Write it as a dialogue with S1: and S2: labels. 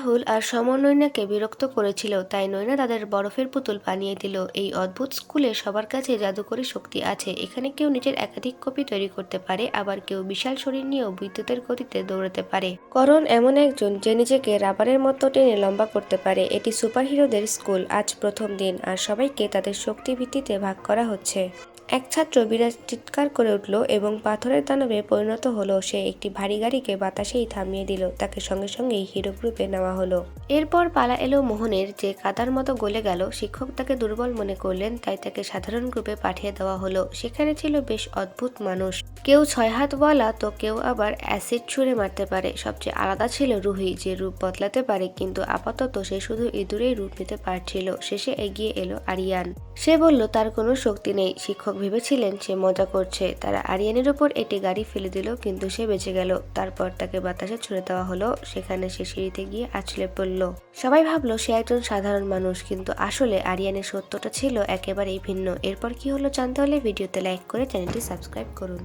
S1: রাহুল আর সমর নৈনাকে বিরক্ত করেছিল, তাই নৈনা তাদের বরফের পুতুল বানিয়ে দিল। এই অদ্ভুত স্কুলে সবার কাছে জাদুকরী শক্তি আছে। এখানে কেউ নিজের একাধিক কপি তৈরি করতে পারে, আবার কেউ বিশাল শরীর নিয়েও বিদ্যুতের গতিতে দৌড়াতে পারে। করণ এমন একজন যে নিজেকে রাবারের মতো টেনে লম্বা করতে পারে। এটি সুপারহিরোদের স্কুল। আজ প্রথম দিন আর সবাইকে তাদের শক্তি ভিত্তিতে ভাগ করা হচ্ছে। এক ছাত্র বিরাট চিৎকার করে উঠল এবং পাথরের দানবে পরিণত হলো। সে একটি ভারী গাড়িকে বাতাসেই থামিয়ে দিল। তাকে সঙ্গে সঙ্গেই হিরো গ্রুপে নেওয়া হলো। এরপর পালা এলো মোহনের, যে কাদার মতো গলে গেল। শিক্ষক তাকে দুর্বল মনে করলেন, তাই তাকে সাধারণ গ্রুপে পাঠিয়ে দেওয়া হলো। সেখানে ছিল বেশ অদ্ভুত মানুষ, কেউ 6 হাতওয়ালা তো কেউ আবার অ্যাসিড ছুঁড়ে মারতে পারে। সবচেয়ে আলাদা ছিল রুহি, যে রূপ বদলাতে পারে, কিন্তু আপাতত সে শুধু ইঁদুরেই রূপ নিতে পারছিল। শেষে এগিয়ে এলো আরিয়ান। সে বলল তার কোনো শক্তি নেই। শিক্ষক ভেবেছিলেন সে মজা করছে। তারা আরিয়ানের ওপর একটি গাড়ি ফেলে দিল, কিন্তু সে বেঁচে গেল। তারপর তাকে বাতাসে ছুড়ে দেওয়া হলো। সেখানে সে সিঁড়িতে গিয়ে আছড়ে পড়ল। সবাই ভাবলো সে একজন সাধারণ মানুষ, কিন্তু আসলে আরিয়ানের সত্যটা ছিল একেবারেই ভিন্ন। এরপর কি হলো জানতে হলে ভিডিওতে লাইক করে চ্যানেলটি সাবস্ক্রাইব করুন।